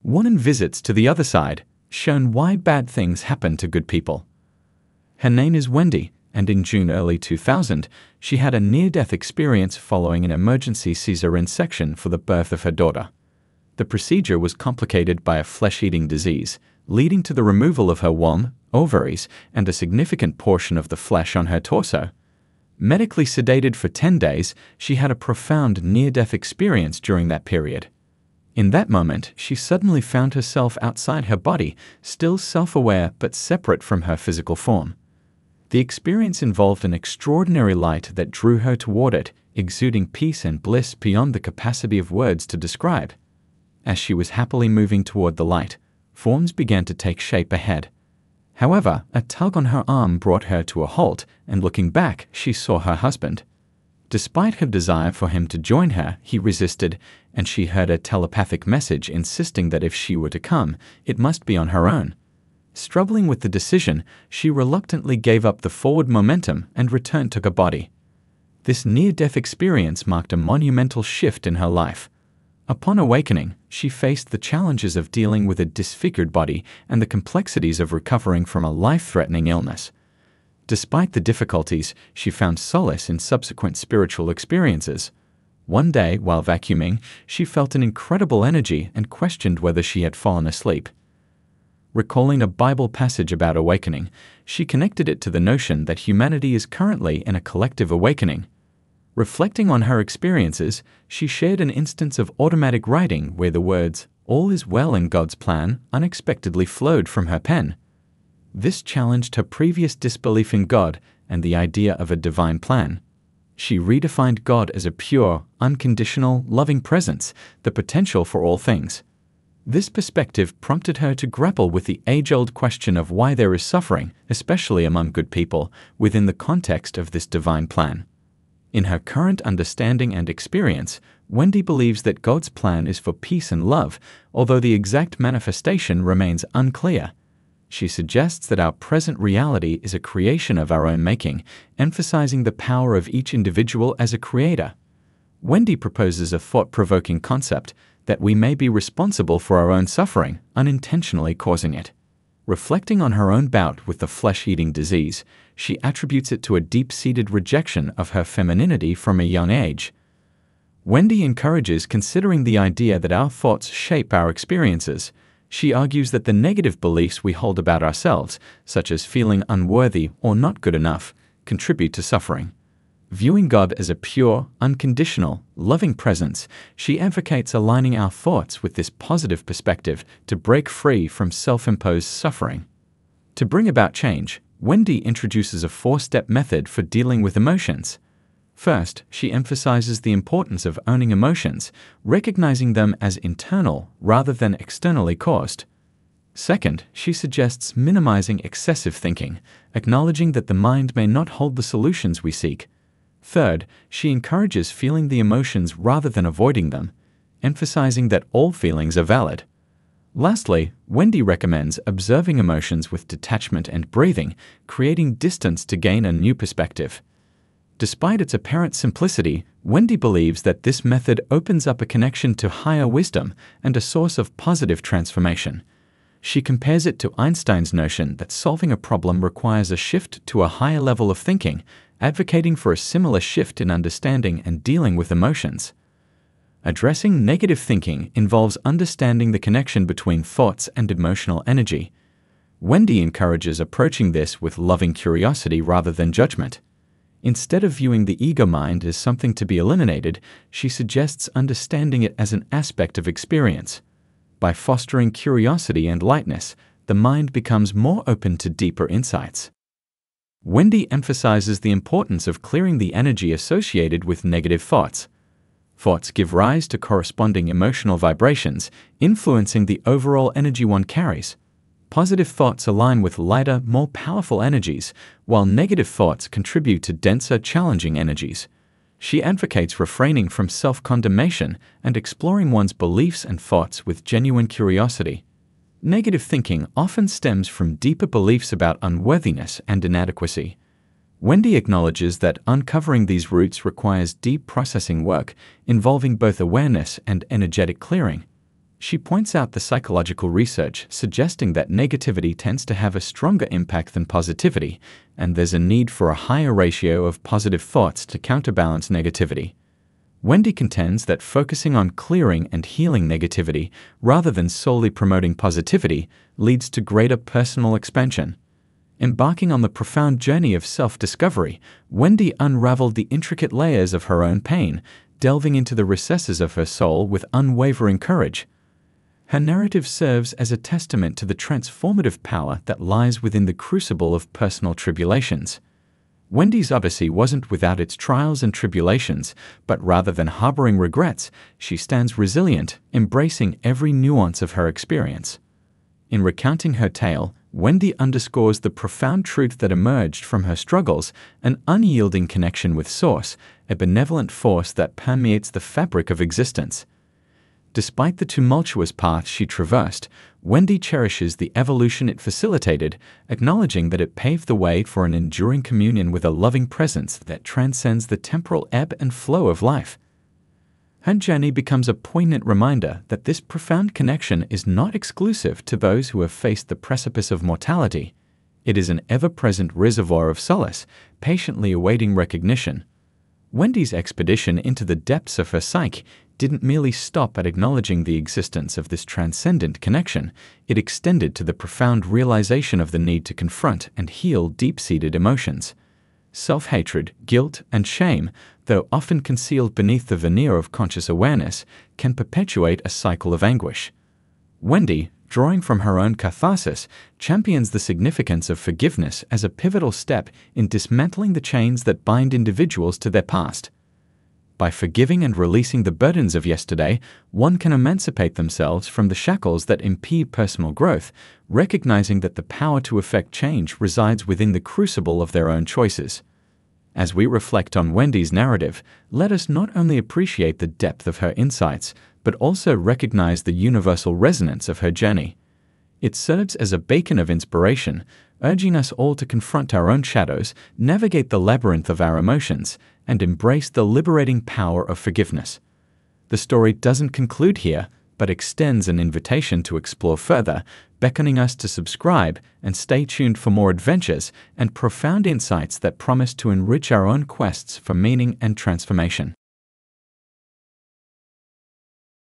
Woman visits to the other side, shown why bad things happen to good people. Her name is Wendy, and in June early 2000, she had a near-death experience following an emergency cesarean section for the birth of her daughter. The procedure was complicated by a flesh-eating disease, leading to the removal of her womb, ovaries, and a significant portion of the flesh on her torso. Medically sedated for 10 days, she had a profound near-death experience during that period. In that moment, she suddenly found herself outside her body, still self-aware but separate from her physical form. The experience involved an extraordinary light that drew her toward it, exuding peace and bliss beyond the capacity of words to describe. As she was happily moving toward the light, forms began to take shape ahead. However, a tug on her arm brought her to a halt, and looking back, she saw her husband. Despite her desire for him to join her, he resisted, and she heard a telepathic message insisting that if she were to come, it must be on her own. Struggling with the decision, she reluctantly gave up the forward momentum and returned to her body. This near-death experience marked a monumental shift in her life. Upon awakening, she faced the challenges of dealing with a disfigured body and the complexities of recovering from a life-threatening illness. Despite the difficulties, she found solace in subsequent spiritual experiences. One day, while vacuuming, she felt an incredible energy and questioned whether she had fallen asleep. Recalling a Bible passage about awakening, she connected it to the notion that humanity is currently in a collective awakening. Reflecting on her experiences, she shared an instance of automatic writing where the words, "All is well in God's plan," unexpectedly flowed from her pen. This challenged her previous disbelief in God and the idea of a divine plan. She redefined God as a pure, unconditional, loving presence, the potential for all things. This perspective prompted her to grapple with the age-old question of why there is suffering, especially among good people, within the context of this divine plan. In her current understanding and experience, Wendy believes that God's plan is for peace and love, although the exact manifestation remains unclear. She suggests that our present reality is a creation of our own making, emphasizing the power of each individual as a creator. Wendy proposes a thought-provoking concept that we may be responsible for our own suffering, unintentionally causing it. Reflecting on her own bout with the flesh-eating disease, she attributes it to a deep-seated rejection of her femininity from a young age. Wendy encourages considering the idea that our thoughts shape our experiences. She argues that the negative beliefs we hold about ourselves, such as feeling unworthy or not good enough, contribute to suffering. Viewing God as a pure, unconditional, loving presence, she advocates aligning our thoughts with this positive perspective to break free from self-imposed suffering. To bring about change, Wendy introduces a 4-step method for dealing with emotions. First, she emphasizes the importance of owning emotions, recognizing them as internal rather than externally caused. Second, she suggests minimizing excessive thinking, acknowledging that the mind may not hold the solutions we seek. Third, she encourages feeling the emotions rather than avoiding them, emphasizing that all feelings are valid. Lastly, Wendy recommends observing emotions with detachment and breathing, creating distance to gain a new perspective. Despite its apparent simplicity, Wendy believes that this method opens up a connection to higher wisdom and a source of positive transformation. She compares it to Einstein's notion that solving a problem requires a shift to a higher level of thinking, advocating for a similar shift in understanding and dealing with emotions. Addressing negative thinking involves understanding the connection between thoughts and emotional energy. Wendy encourages approaching this with loving curiosity rather than judgment. Instead of viewing the ego mind as something to be eliminated, she suggests understanding it as an aspect of experience. By fostering curiosity and lightness, the mind becomes more open to deeper insights. Wendy emphasizes the importance of clearing the energy associated with negative thoughts. Thoughts give rise to corresponding emotional vibrations, influencing the overall energy one carries. Positive thoughts align with lighter, more powerful energies, while negative thoughts contribute to denser, challenging energies. She advocates refraining from self-condemnation and exploring one's beliefs and thoughts with genuine curiosity. Negative thinking often stems from deeper beliefs about unworthiness and inadequacy. Wendy acknowledges that uncovering these roots requires deep processing work involving both awareness and energetic clearing. She points out the psychological research suggesting that negativity tends to have a stronger impact than positivity, and there's a need for a higher ratio of positive thoughts to counterbalance negativity. Wendy contends that focusing on clearing and healing negativity rather than solely promoting positivity leads to greater personal expansion. Embarking on the profound journey of self-discovery, Wendy unraveled the intricate layers of her own pain, delving into the recesses of her soul with unwavering courage. Her narrative serves as a testament to the transformative power that lies within the crucible of personal tribulations. Wendy's odyssey wasn't without its trials and tribulations, but rather than harboring regrets, she stands resilient, embracing every nuance of her experience. In recounting her tale, Wendy underscores the profound truth that emerged from her struggles: an unyielding connection with Source, a benevolent force that permeates the fabric of existence. Despite the tumultuous path she traversed, Wendy cherishes the evolution it facilitated, acknowledging that it paved the way for an enduring communion with a loving presence that transcends the temporal ebb and flow of life. Her journey becomes a poignant reminder that this profound connection is not exclusive to those who have faced the precipice of mortality. It is an ever-present reservoir of solace, patiently awaiting recognition. Wendy's expedition into the depths of her psyche didn't merely stop at acknowledging the existence of this transcendent connection. It extended to the profound realization of the need to confront and heal deep-seated emotions. Self-hatred, guilt, and shame, though often concealed beneath the veneer of conscious awareness, can perpetuate a cycle of anguish. Wendy, drawing from her own catharsis, champions the significance of forgiveness as a pivotal step in dismantling the chains that bind individuals to their past. By forgiving and releasing the burdens of yesterday, one can emancipate themselves from the shackles that impede personal growth, recognizing that the power to effect change resides within the crucible of their own choices. As we reflect on Wendy's narrative, let us not only appreciate the depth of her insights, but also recognize the universal resonance of her journey. It serves as a beacon of inspiration, urging us all to confront our own shadows, navigate the labyrinth of our emotions, and embrace the liberating power of forgiveness. The story doesn't conclude here, but extends an invitation to explore further, beckoning us to subscribe and stay tuned for more adventures and profound insights that promise to enrich our own quests for meaning and transformation.